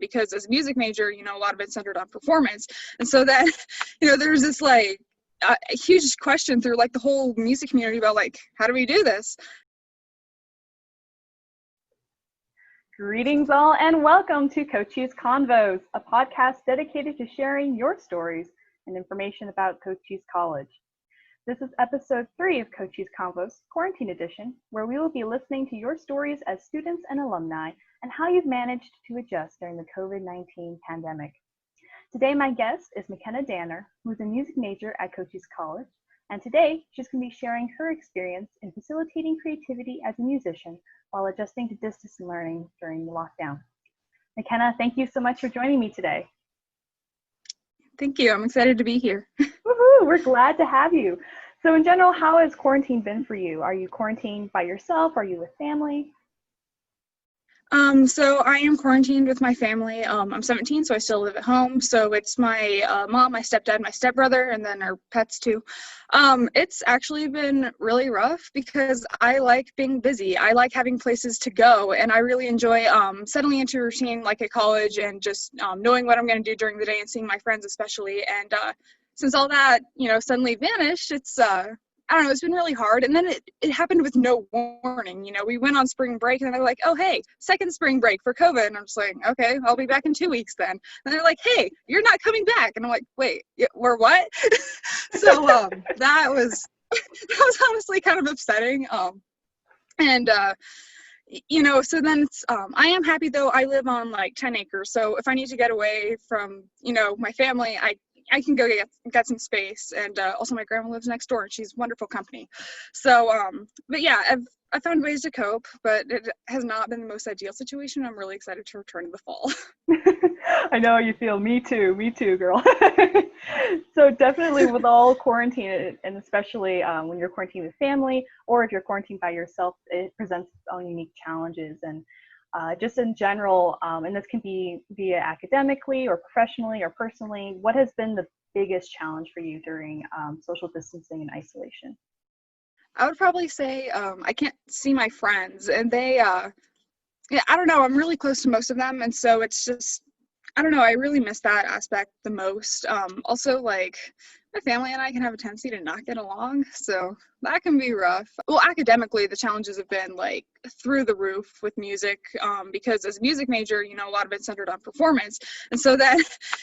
because as a music major, a lot of it's centered on performance. And so then, there's this like a huge question through like the whole music community about like, how do we do this? Greetings all and welcome to Cochise Convos, a podcast dedicated to sharing your stories and information about Cochise College. This is episode 3 of Cochise Convos, Quarantine Edition, where we will be listening to your stories as students and alumni and how you've managed to adjust during the COVID-19 pandemic. Today my guest is McKenna Danner, who's a music major at Cochise College, and today she's going to be sharing her experience in facilitating creativity as a musician while adjusting to distance learning during the lockdown. McKenna, thank you so much for joining me today. Thank you. I'm excited to be here. Woohoo! We're glad to have you. So in general, how has quarantine been for you? Are you quarantined by yourself? Are you with family? So I am quarantined with my family. I'm 17, so I still live at home. So it's my mom, my stepdad, my stepbrother, and then our pets too. It's actually been really rough because I like being busy. I like having places to go, and I really enjoy settling into a routine like at college and just knowing what I'm going to do during the day and seeing my friends especially. And since all that, suddenly vanished, it's I don't know, it's been really hard. And then it happened with no warning. We went on spring break and they're like, oh, hey, second spring break for COVID. And I'm just like, okay, I'll be back in 2 weeks then. And they're like, hey, you're not coming back. And I'm like, wait, we're what? So that was honestly kind of upsetting. So then it's, I am happy though. I live on like 10 acres. So if I need to get away from, my family, I can go get some space, and also my grandma lives next door and she's wonderful company. So but yeah, I found ways to cope, but it has not been the most ideal situation. I'm really excited to return in the fall. I know how you feel. Me too, girl. So definitely with all quarantine, and especially when you're quarantined with family or if you're quarantined by yourself, it presents its own unique challenges. And just in general, and this can be via academically or professionally or personally, what has been the biggest challenge for you during social distancing and isolation? I would probably say I can't see my friends, and they, I don't know, I'm really close to most of them, and so it's just, I don't know, I really miss that aspect the most. Also, like, my family and I can have a tendency to not get along, so that can be rough. Well, academically, the challenges have been, like, through the roof with music, because as a music major, a lot of it's centered on performance, and so then,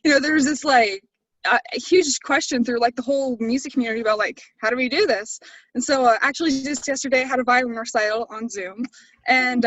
there's this, like, a huge question through like the whole music community about like, how do we do this? And so actually just yesterday I had a violin recital on Zoom, and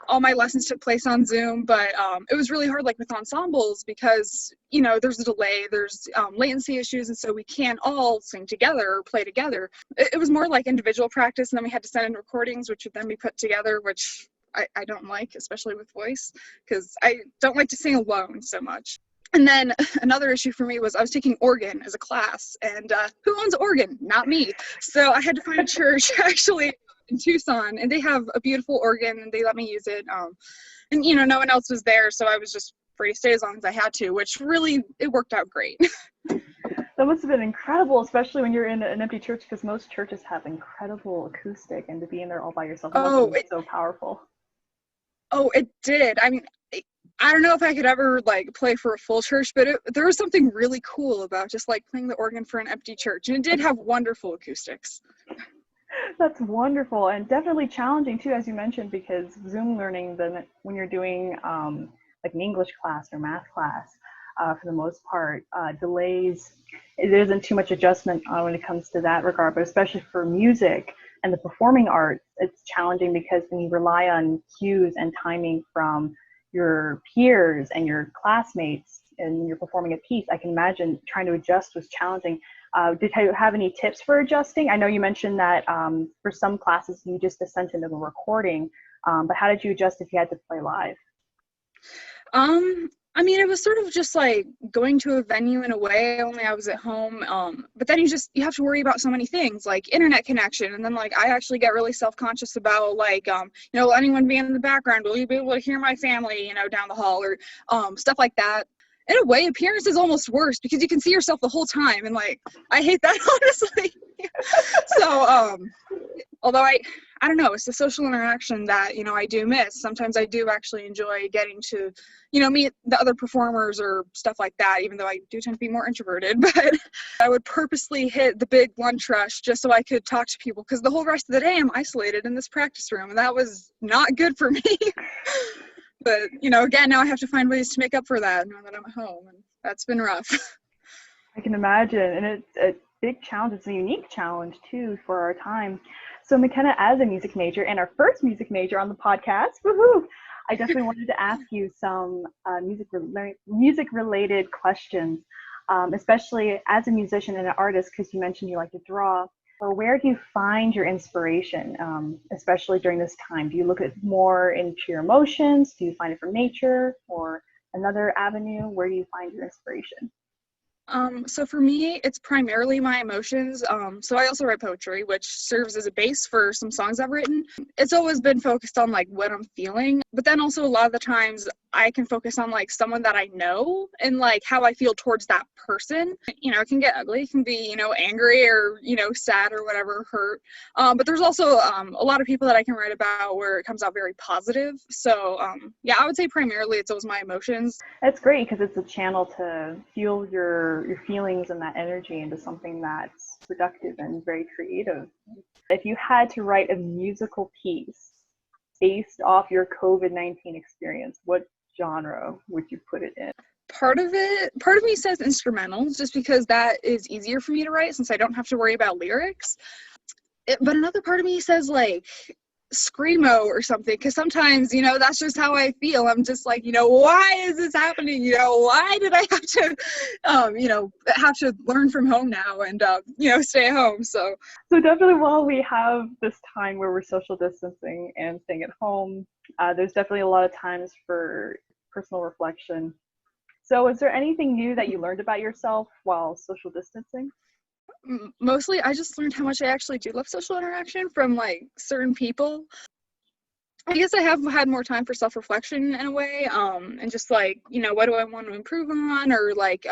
all my lessons took place on Zoom, but it was really hard like with ensembles because there's a delay, there's latency issues, and so we can't all sing together or play together. It was more like individual practice, and then we had to send in recordings which would then be put together, which I don't like, especially with voice, because I don't like to sing alone so much. And then another issue for me was I was taking organ as a class, and who owns organ? Not me. So I had to find a church actually in Tucson, and they have a beautiful organ, and they let me use it. And no one else was there, so I was just free to stay as long as I had to, which really, it worked out great. That must have been incredible, especially when you're in an empty church, because most churches have incredible acoustic, and to be in there all by yourself must be so powerful. Oh, it did. I mean, I don't know if I could ever like play for a full church, but there was something really cool about just like playing the organ for an empty church, and it did have wonderful acoustics. That's wonderful, and definitely challenging too, as you mentioned, because Zoom learning, when you're doing like an English class or math class, for the most part, delays, there isn't too much adjustment when it comes to that regard, but especially for music and the performing arts, it's challenging because when you rely on cues and timing from your peers and your classmates and you're performing a piece, I can imagine trying to adjust was challenging. Did you have any tips for adjusting? I know you mentioned that for some classes you just sent into the recording, but how did you adjust if you had to play live? I mean, it was sort of just like going to a venue in a way, only I was at home. But then you have to worry about so many things like internet connection. And then like, I actually get really self-conscious about like, will anyone be in the background? Will you be able to hear my family, down the hall or stuff like that? In a way, appearance is almost worse because you can see yourself the whole time. And like, I hate that, honestly. So although I don't know, it's the social interaction that, you know, I do miss. Sometimes I do actually enjoy getting to, you know, meet the other performers or stuff like that, even though I do tend to be more introverted. But I would purposely hit the big lunch rush just so I could talk to people, because the whole rest of the day I'm isolated in this practice room, and that was not good for me. But, you know, again, now I have to find ways to make up for that now that I'm at home, and that's been rough. I can imagine, and it's a big challenge. It's a unique challenge too for our time. So McKenna, as a music major and our first music major on the podcast, woohoo! I definitely wanted to ask you some music related questions, especially as a musician and an artist, because you mentioned you like to draw. Or where do you find your inspiration, especially during this time? Do you look at more into your emotions? Do you find it from nature or another avenue? Where do you find your inspiration? So for me, it's primarily my emotions. So I also write poetry, which serves as a base for some songs I've written. It's always been focused on like what I'm feeling, but then also a lot of the times I can focus on like someone that I know and like how I feel towards that person. You know, it can get ugly. It can be, you know, angry or, you know, sad or whatever, hurt. But there's also a lot of people that I can write about where it comes out very positive. So yeah, I would say primarily it's always my emotions. That's great because it's a channel to fuel your feelings and that energy into something that's productive and very creative. If you had to write a musical piece based off your COVID-19 experience, what genre would you put it in? Part of me says instrumentals, just because that is easier for me to write since I don't have to worry about lyrics. But another part of me says like screamo or something, because sometimes, you know, that's just how I feel. I'm just like, you know, why is this happening? You know, why did I have to you know, have to learn from home now and you know, stay at home. So definitely, while we have this time where we're social distancing and staying at home, there's definitely a lot of times for personal reflection. So is there anything new that you learned about yourself while social distancing? mostly I just learned how much I actually do love social interaction from like certain people. I guess I have had more time for self-reflection in a way, and just like, you know, what do I want to improve on, or like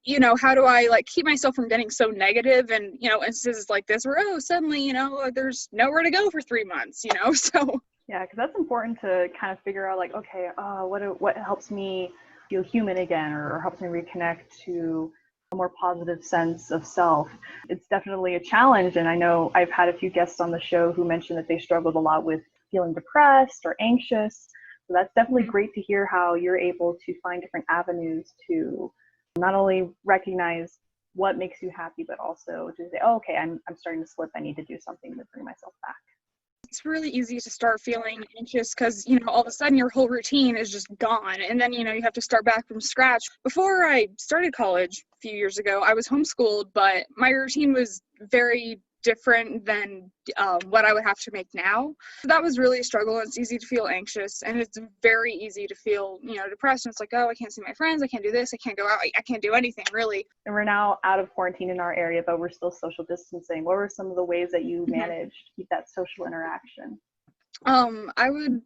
you know, how do I like keep myself from getting so negative, and, you know, instances like this where, oh, suddenly, you know, there's nowhere to go for 3 months, you know. So Yeah, because that's important to kind of figure out, like, okay, what helps me feel human again, or helps me reconnect to a more positive sense of self. It's definitely a challenge, and I know I've had a few guests on the show who mentioned that they struggled a lot with feeling depressed or anxious. So that's definitely great to hear how you're able to find different avenues to not only recognize what makes you happy, but also to say, oh, okay, I'm starting to slip. I need to do something to bring myself back. it's really easy to start feeling anxious because, you know, all of a sudden your whole routine is just gone. And then, you know, you have to start back from scratch. Before I started college a few years ago, I was homeschooled, but my routine was very different than what I would have to make now. So that was really a struggle. It's easy to feel anxious, and it's very easy to feel, you know, depressed. And it's like, oh, I can't see my friends. I can't do this. I can't go out. I can't do anything really. And we're now out of quarantine in our area, but we're still social distancing. What were some of the ways that you managed to keep that social interaction? I would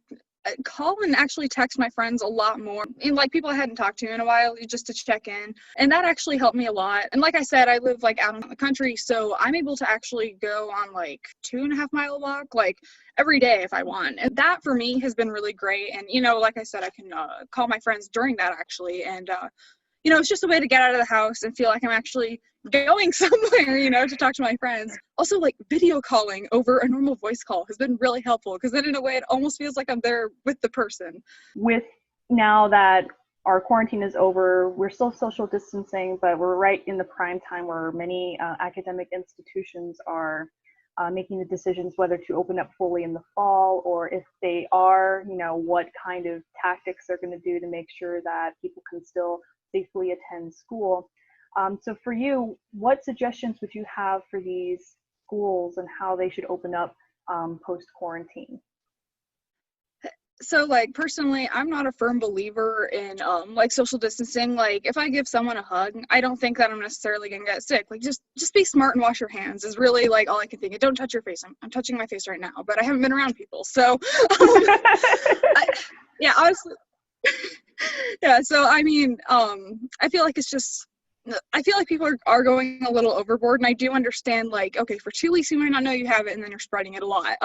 call and actually text my friends a lot more, and like people I hadn't talked to in a while, just to check in, and that actually helped me a lot. And like I said, I live like out in the country, so I'm able to actually go on like 2.5 mile walk like every day if I want, and that for me has been really great. And, you know, like I said, I can call my friends during that actually, and you know, it's just a way to get out of the house and feel like I'm actually going somewhere, you know, to talk to my friends. Also, like video calling over a normal voice call has been really helpful, because then in a way it almost feels like I'm there with the person. With now that our quarantine is over, we're still social distancing, but we're right in the prime time where many academic institutions are making the decisions whether to open up fully in the fall, or if they are, you know, what kind of tactics they're going to do to make sure that people can still safely attend school. So for you, what suggestions would you have for these schools and how they should open up post-quarantine? So like personally, I'm not a firm believer in like social distancing. Like if I give someone a hug, I don't think that I'm necessarily gonna get sick. Like just be smart and wash your hands is really like all I can think of. Don't touch your face. I'm touching my face right now, but I haven't been around people, so yeah, honestly. Yeah, so I mean, I feel like it's just I feel like people are going a little overboard, and I do understand, like, okay, for 2 weeks you might not know you have it, and then you're spreading it a lot.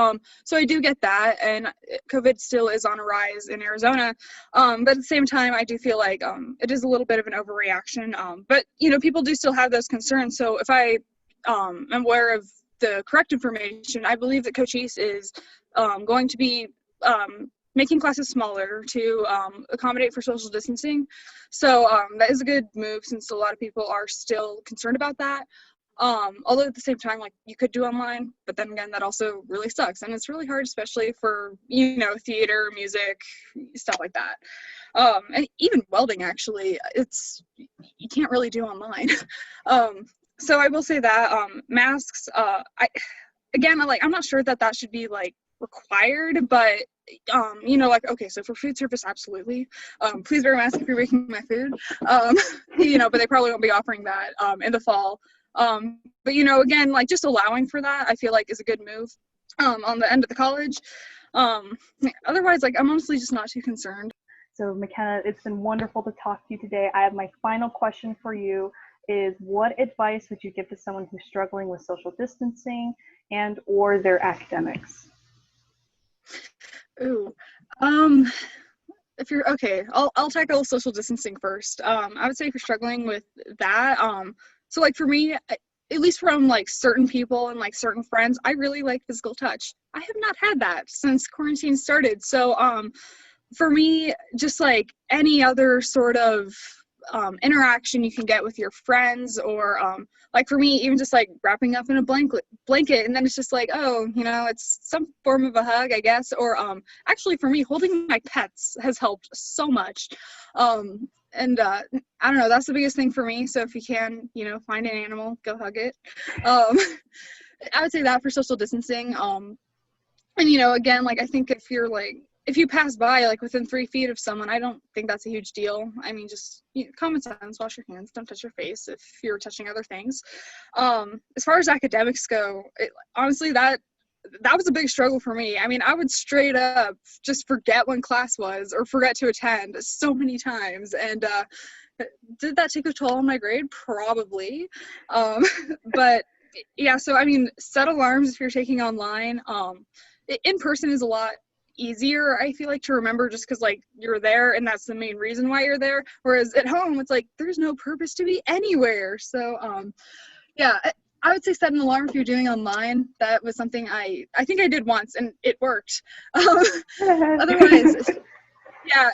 So I do get that, and COVID still is on a rise in Arizona. But at the same time, I do feel like it is a little bit of an overreaction. But people do still have those concerns. So if I am aware of the correct information, I believe that Coach East is going to be making classes smaller to accommodate for social distancing. So that is a good move, since a lot of people are still concerned about that. Although at the same time, like, you could do online, but then again, that also really sucks. And it's really hard, especially for, theater, music, stuff like that. And even welding, actually, you can't really do online. So I will say that masks, I'm not sure that should be like required, but like, okay, so for food service, absolutely. Please wear a mask if you're making my food. But they probably won't be offering that in the fall. But again, like, just allowing for that, I feel like is a good move on the end of the college. Otherwise, like, I'm honestly just not too concerned. So McKenna, it's been wonderful to talk to you today. I have my final question for you is, what advice would you give to someone who's struggling with social distancing and or their academics? Ooh, if you're okay, I'll tackle social distancing first. I would say if you're struggling with that, so like for me, at least from like certain people and like certain friends, I really like physical touch. I have not had that since quarantine started. So for me, just like any other sort of interaction you can get with your friends, or like for me, even just like wrapping up in a blanket, and then it's just like, oh, it's some form of a hug, I guess. Or actually for me, holding my pets has helped so much. And I don't know, that's the biggest thing for me. So if you can, find an animal, go hug it. I would say that for social distancing. And again, like, I think if you pass by like within 3 feet of someone, I don't think that's a huge deal. I mean, just common sense, wash your hands, don't touch your face if you're touching other things. As far as academics go, honestly, that was a big struggle for me. I mean, I would straight up just forget when class was, or forget to attend so many times. And did that take a toll on my grade? Probably. But yeah, so I mean, set alarms if you're taking online. In person is a lot easier, I feel like, to remember, just because like you're there and that's the main reason why you're there, whereas at home it's like there's no purpose to be anywhere. So yeah, I would say set an alarm if you're doing online. That was something I think I did once, and it worked. Otherwise, yeah,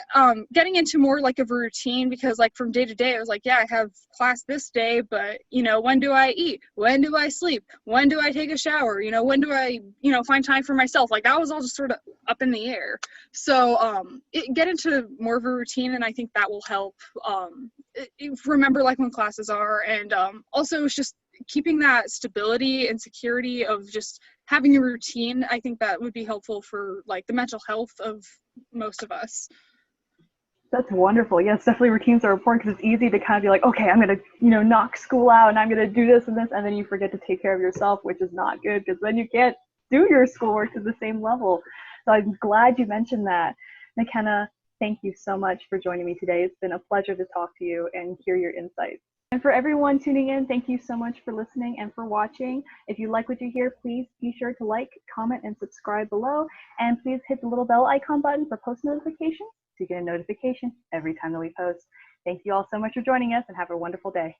getting into more like of a routine, because like from day to day, I was like, yeah, I have class this day, but when do I eat? When do I sleep? When do I take a shower? When do I, find time for myself? Like, that was all just sort of up in the air. So get into more of a routine, and I think that will help remember like when classes are, and also it's just keeping that stability and security of just having a routine. I think that would be helpful for like the mental health of most of us. That's wonderful. Yes, definitely routines are important, because it's easy to kind of be like, okay, I'm going to, knock school out and I'm going to do this and this, and then you forget to take care of yourself, which is not good, because then you can't do your schoolwork to the same level. So I'm glad you mentioned that. McKenna, thank you so much for joining me today. It's been a pleasure to talk to you and hear your insights. And for everyone tuning in, thank you so much for listening and for watching. If you like what you hear, please be sure to like, comment, and subscribe below. And please hit the little bell icon button for post notifications so you get a notification every time that we post. Thank you all so much for joining us, and have a wonderful day.